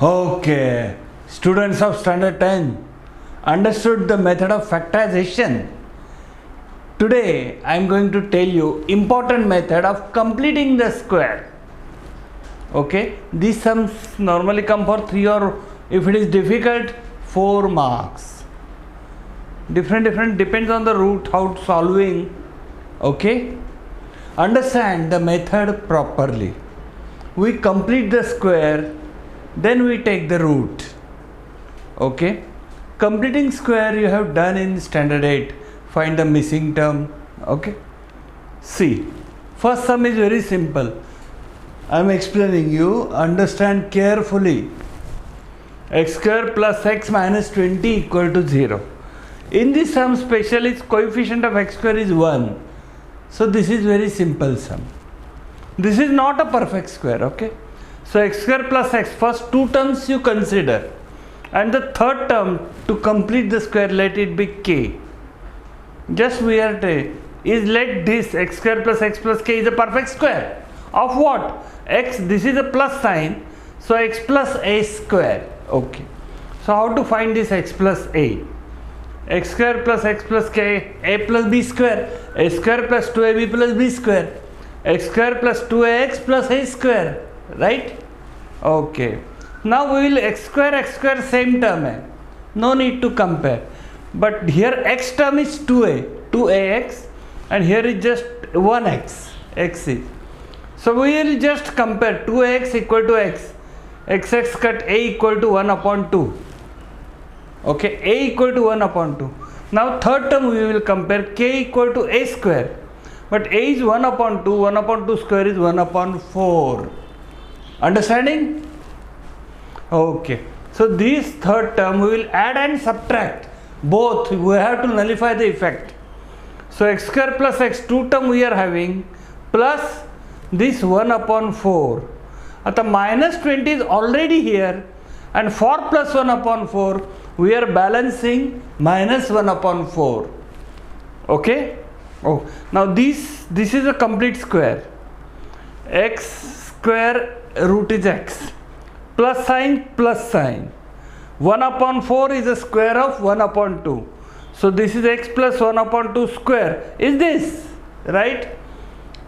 Okay, students of standard 10 understood the method of factorization. Today I am going to tell you important method of completing the square. Okay, these sums normally come for 3 or if it is difficult 4 marks. Different depends on the root, how solving. Okay, understand the method properly. We complete the square, then we take the root. Okay, completing square you have done in standard 8. Find the missing term. Okay, see, first sum is very simple. I am explaining you, understand carefully. X square plus x minus 20 equal to 0. In this sum special its coefficient of x square is 1. So this is very simple sum. This is not a perfect square. Okay, so x square plus x, first two terms you consider, and the third term to complete the square let it be k. Just we are is let this x square plus k is a perfect square of what? X, this is a plus sign, so x plus a square. Okay, so how to find this x plus a? X square plus x plus k, a plus b square, a square plus 2ab plus b square, x square plus 2ax plus a square, right? Okay, now we will x square same term hai, no need to compare, but here x term is 2ax, and here is just 1x, x is, so we will just compare 2ax equal to x, xx cut a equal to 1 upon 2. Okay, a equal to 1 upon 2. Now third term we will compare k equal to a square, but a is 1 upon 2, 1 upon 2 square is 1 upon 4. Understanding? Okay, so this third term we will add and subtract both. We have to nullify the effect. So x square plus x, two term we are having, plus this 1 upon 4. The minus 20 is already here, and for plus 1 upon 4 we are balancing minus 1 upon 4. Okay. Oh, now this is a complete square. X square root is x, plus sign 1 upon 4 is a square of 1 upon 2, so this is x plus 1 upon 2 square is this, right?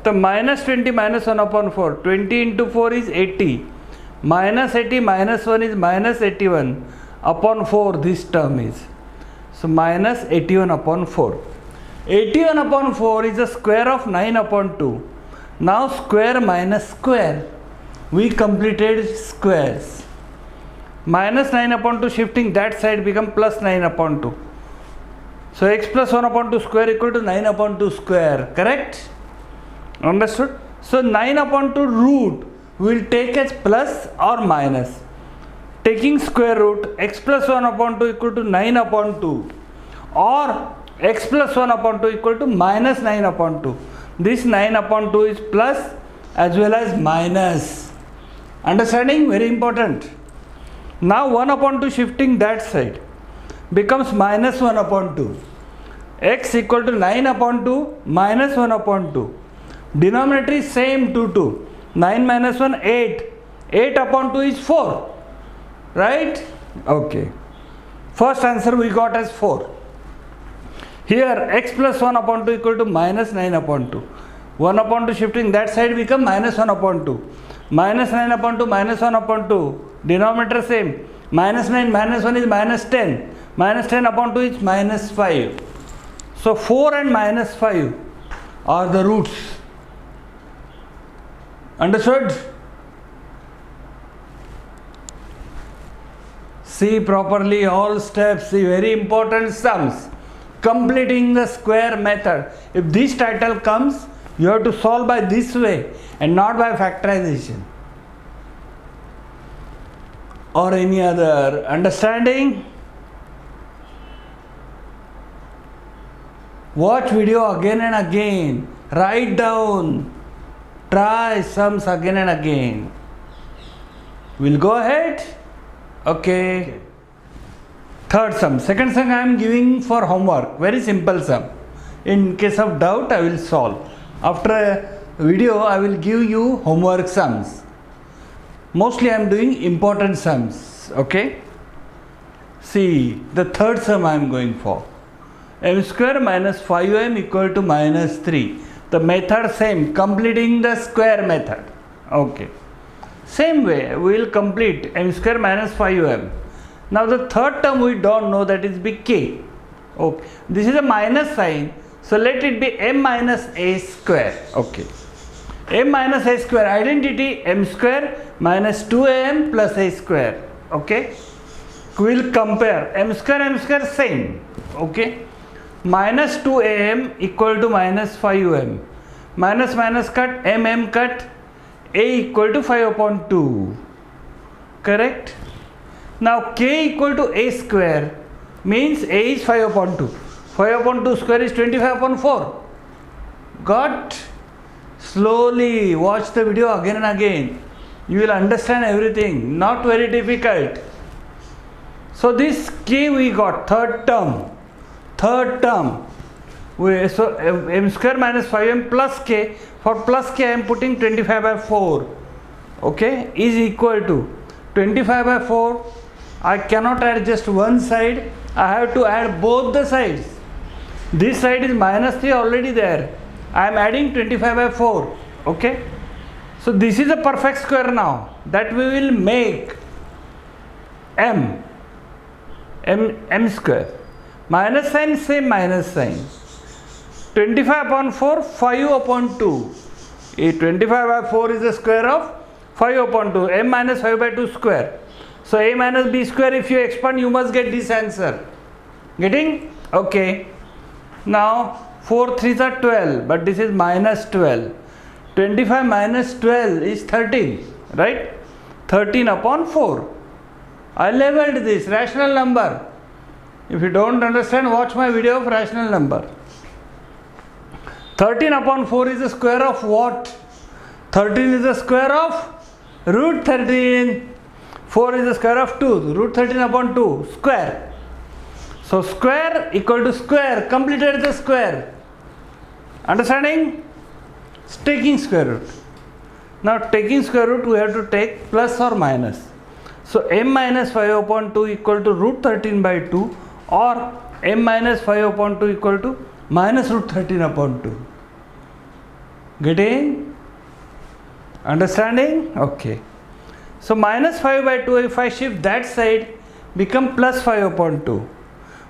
The minus 20 minus 1 upon 4, 20 into 4 is 80, minus 80 minus 1 is minus 81 upon 4, this term is, so minus 81 upon 4. 81 upon 4 is the square of 9 upon 2. Now square minus square, we completed squares. Minus 9 upon 2 shifting that side become plus 9 upon 2. So x plus 1 upon 2 square equal to 9 upon 2 square, correct? Understood? So 9 upon 2 root we will take as plus or minus. Taking square root, x plus 1 upon 2 equal to 9 upon 2, or x plus 1 upon 2 equal to minus 9 upon 2. This 9 upon 2 is plus as well as minus. Understanding? Very important. Now 1 upon 2 shifting that side becomes minus 1 upon 2. X equal to 9 upon 2 minus 1 upon 2. Denominator is same 2. 9 minus 1, 8. 8 upon 2 is 4. Right? Okay. First answer we got as 4. Here x plus 1 upon 2 equal to minus 9 upon 2. 1 upon 2 shifting that side become minus 1 upon 2. Minus 9 upon 2 minus 1 upon 2. Denominator same. Minus 9 minus 1 is minus 10. Minus 10 upon 2 is minus 5. So 4 and minus 5 are the roots. Understood? See properly all steps, see very important sums. Completing the square method. If this title comes, you have to solve by this way and not by factorization or any other. Understanding? Watch video again and again. Write down. Try sums again and again. We'll go ahead. Okay. Third sum. Second sum I am giving for homework. Very simple sum. In case of doubt, I will solve. After a video, I will give you homework sums. Mostly I am doing important sums. Okay. See, the third sum I am going for. M square minus 5m equal to minus 3. The method same, completing the square method. Okay. Same way, we will complete m square minus 5m. Now the third term we don't know, that is big K. Okay. This is a minus sign, so let it be m minus a square. Okay. M minus a square, identity m square minus 2am plus a square. Okay. We will compare m square same. Okay. Minus 2am equal to minus 5m. Minus minus cut, mm cut, a equal to 5 upon 2. Correct? Now k equal to a square means a is 5 upon 2. 5 upon 2 square is 25 upon 4. Got? Slowly watch the video again and again. You will understand everything. Not very difficult. So this k we got, third term. So m square minus 5m plus k. For plus k I am putting 25 by 4. Okay, is equal to 25 by 4. I cannot add just one side. I have to add both the sides. This side is minus 3 already there. I am adding 25 by 4. Okay. So this is a perfect square now. That we will make m square. Minus sign, same minus sign. 25 upon 4, 5 upon 2. 25 by 4 is the square of 5 upon 2. M minus 5 by 2 square. So a minus b square, if you expand, you must get this answer. Getting? Okay. Now 4 3s are 12, but this is minus 12. 25 minus 12 is 13, right? 13 upon 4. I labeled this rational number. If you don't understand, watch my video of rational number. 13 upon 4 is the square of what? 13 is the square of root 13. 4 is the square of 2. Root 13 upon 2. Square. So square equal to square. Completed the square. Understanding? Taking square root. Now taking square root, we have to take plus or minus. So m minus 5 upon 2 equal to root 13 by 2, or m minus 5 upon 2 equal to minus root 13 upon 2. Getting? Understanding? Okay. So minus 5 by 2, if I shift that side, become plus 5 upon 2.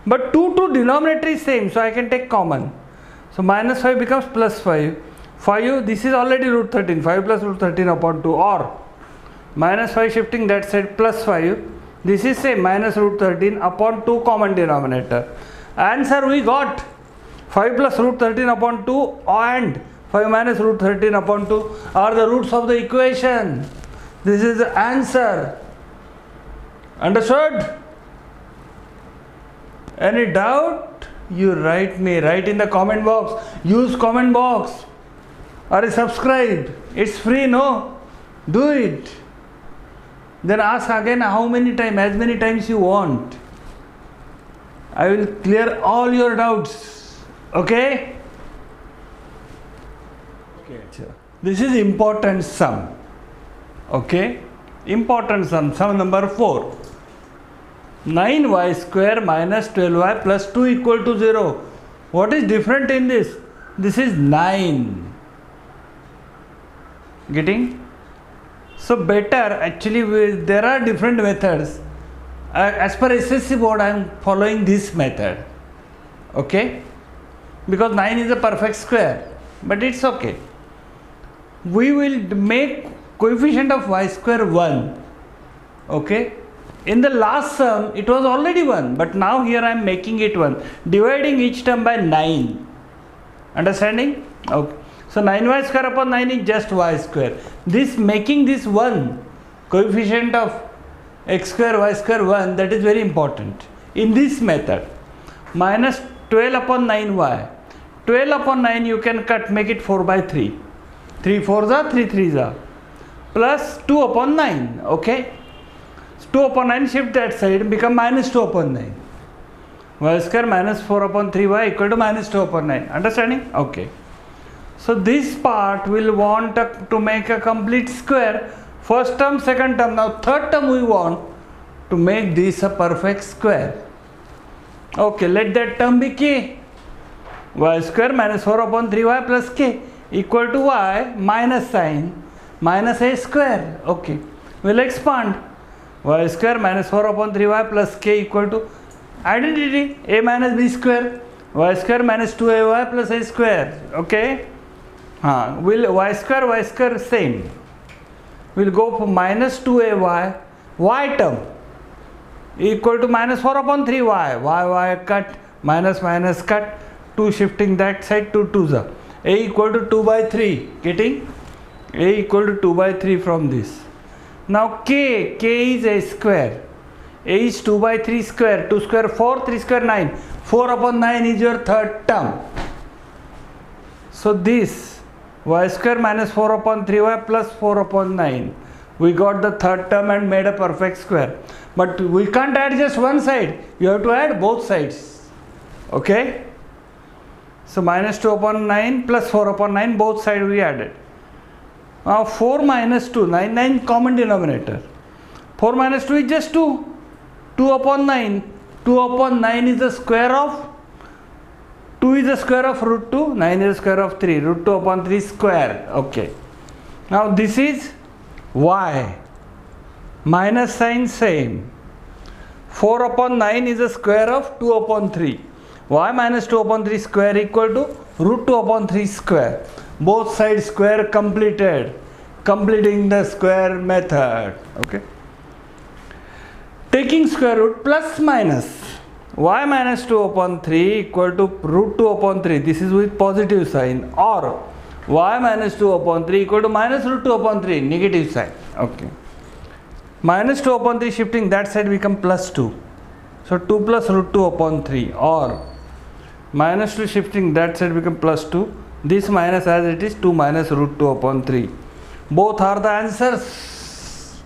But 2 to denominator is same, so I can take common. So minus 5 becomes plus 5. 5, this is already root 13. 5 plus root 13 upon 2, or minus 5 shifting that side plus 5. This is same, minus root 13 upon 2 common denominator. Answer we got 5 plus root 13 upon 2 and 5 minus root 13 upon 2 are the roots of the equation. This is the answer. Understood? Any doubt? You write me, write in the comment box. Use comment box or subscribe. It's free, no? Do it. Then ask again how many times, as many times you want. I will clear all your doubts. Okay? Okay. This is important sum. Okay? Important sum. Sum number 4. 9y square minus 12y plus 2 equal to 0. What is different in this? This is 9. Getting? So better, actually there are different methods. As per SSC board, I am following this method. Okay? Because 9 is a perfect square. But it's okay. We will make coefficient of y square 1. Okay? In the last sum, it was already 1. But now here I am making it 1. Dividing each term by 9. Understanding? Okay. So 9y square upon 9 is just y square. This making this 1, coefficient of x square y square 1, that is very important. In this method, minus 12 upon 9y. 12 upon 9 you can cut, make it 4 by 3. 3 4s are, 3 3s are. Plus 2 upon 9. Okay. 2 upon 9, shift that side, become minus 2 upon 9. Y square minus 4 upon 3y equal to minus 2 upon 9. Understanding? Okay. So this part will want to make a complete square. First term, second term. Now third term we want to make this a perfect square. Okay, let that term be k. Y square minus 4 upon 3y plus k equal to y minus sine minus a square. Okay, we'll expand. Y square minus 4 upon 3y plus k equal to identity a minus b square. Y square minus 2ay plus a square. Okay, will y square same. We'll go for minus 2ay y term equal to minus 4 upon 3y. Y cut, minus minus cut, 2 shifting that side, 2 2s are. A equal to 2 by 3. Getting? A equal to 2 by 3 from this. Now k is a square. A is 2 by 3 square. 2 square 4, 3 square 9. 4 upon 9 is your third term. So this y square minus 4 upon 3y plus 4 upon 9. We got the third term and made a perfect square. But we can't add just one side. You have to add both sides. Okay? So minus 2 upon 9 plus 4 upon 9, both sides we added. Now 4 minus 2, 9 common denominator. 4 minus 2 is just 2. 2 upon 9. 2 upon 9 is the square of 2 is the square of root 2. 9 is the square of 3. Root 2 upon 3 square. Okay. Now this is y. Minus sign same. 4 upon 9 is the square of 2 upon 3. Y minus 2 upon 3 square equal to root 2 upon 3 square. Both sides square completed. Completing the square method. Okay. Taking square root plus minus. Y minus 2 upon 3 equal to root 2 upon 3. This is with positive sign. Or y minus 2 upon 3 equal to minus root 2 upon 3. Negative sign. Okay. Minus 2 upon 3 shifting that side become plus 2. So 2 plus root 2 upon 3. Or minus 2 shifting that side become plus 2. This minus as it is 2 minus root 2 upon 3. Both are the answers.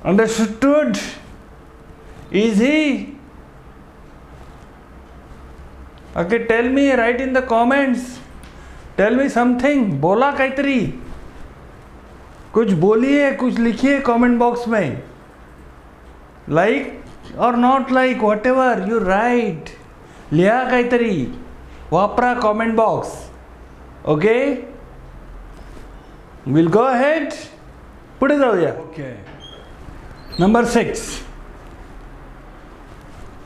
Understood? Easy? Okay, tell me, write in the comments. Tell me something. बोला कायतरी. कुछ बोलिए, कुछ लिखिए comment box में. Like or not like, whatever you write. लिहा कायतरी. वापरा comment box. Okay? We'll go ahead. पुढे जाऊया. Okay. Number 6.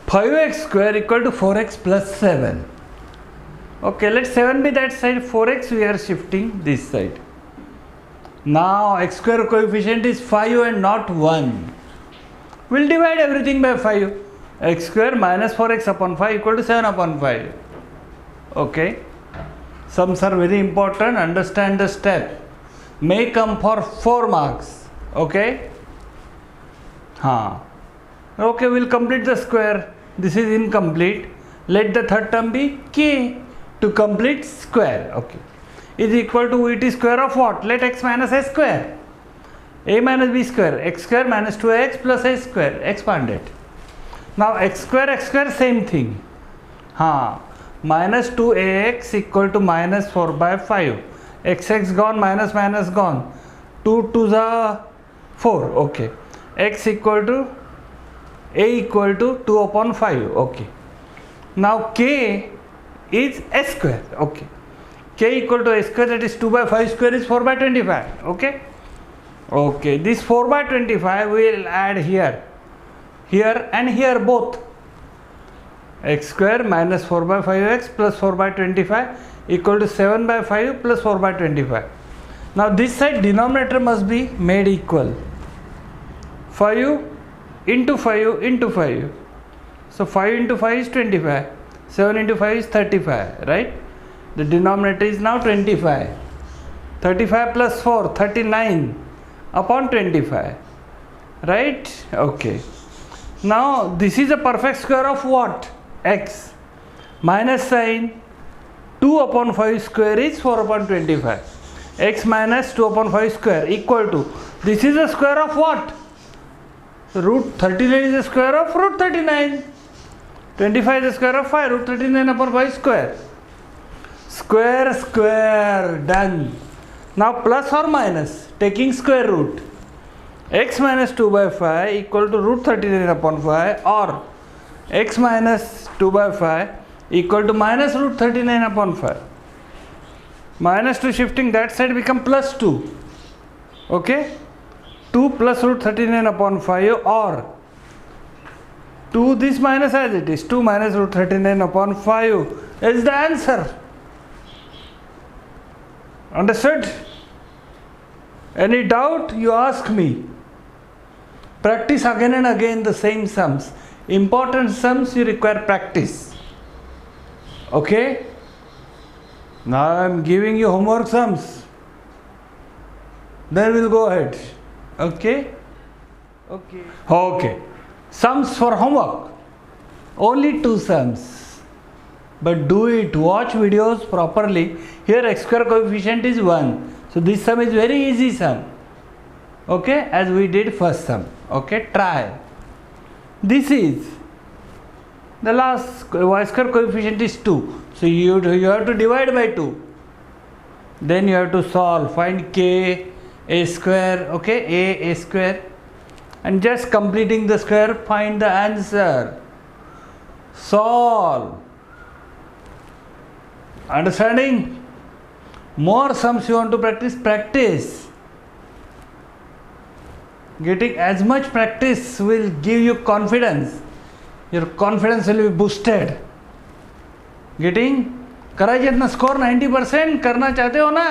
5x square equal to 4x plus 7. Okay, let 7 be that side. 4x we are shifting this side. Now x square coefficient is 5 and not 1. We'll divide everything by 5. X square minus 4x upon 5 equal to 7 upon 5. Okay. Sums are very important. Understand the step. May come for 4 marks. Okay. Okay, we'll complete the square. This is incomplete. Let the third term be k to complete square. Okay. Is equal to it is square of what? Let x minus a square. A minus b square. X square minus 2x plus a square. Expanded. Now x square same thing. Minus 2ax equal to minus 4 by 5. X gone, minus minus gone. 2 2s are 4. Okay. X equal to a equal to 2 upon 5. Okay. Now k is a square. Okay. K equal to a square, that is 2 by 5 square is 4 by 25. Okay. Okay. This 4 by 25 will add here. Here and here both. X square minus 4 by 5x plus 4 by 25 equal to 7 by 5 plus 4 by 25. Now this side denominator must be made equal. 5 into 5 into 5. So 5 into 5 is 25. 7 into 5 is 35, right? The denominator is now 25. 35 plus 4, 39 upon 25. Right? Okay. Now this is a perfect square of what? X. Minus sign 2 upon 5 square is 4 upon 25. X minus 2 upon 5 square equal to, this is a square of what? Root 39 is the square of root 39. 25 is the square of 5. Root 39 upon 5 square. Square, square, done. Now plus or minus, taking square root, x minus 2 by 5 equal to root 39 upon 5, or x minus 2 by 5 equal to minus root 39 upon 5. Minus 2 shifting that side become plus 2. Okay? 2 plus root 39 upon 5, or 2 this minus as it is, 2 minus root 39 upon 5 is the answer. Understood? Any doubt, you ask me. Practice again and again the same sums. Important sums you require practice. Okay? Now I am giving you homework sums. Then we'll go ahead. Okay? Okay. Sums for homework. Only 2 sums. But do it. Watch videos properly. Here x square coefficient is 1. So this sum is very easy sum. Okay? As we did first sum. Okay? Try. This is the last y square coefficient is 2. So you have to divide by 2. Then you have to solve. Find k, a square. Okay? A square. And just completing the square, find the answer. Solve. Understanding? More sums you want to practice, practice. Getting as much practice will give you confidence. Your confidence will be boosted. Getting? करायचे ना score 90%, करना चाहते हो ना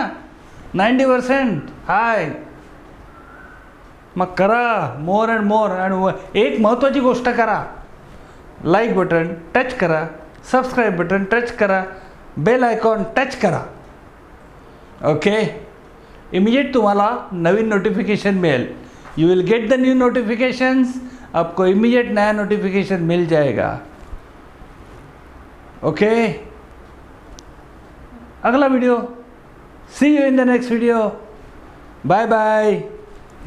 90%, हाय मग करा more and more. आणि एक महत्त्वाची गोष्ट करा, लाईक बटन टच करा, सबस्क्राईब बटन टच करा, बेल आयकॉन टच करा. ओके? इमीडिएट तुम्हाला नवीन नोटिफिकेशन मिळेल. You will get the new notifications. आपको इमीडिएट नया नोटिफिकेशन मिल जाएगा. ओके? अगला video. See you in the next video. Bye bye.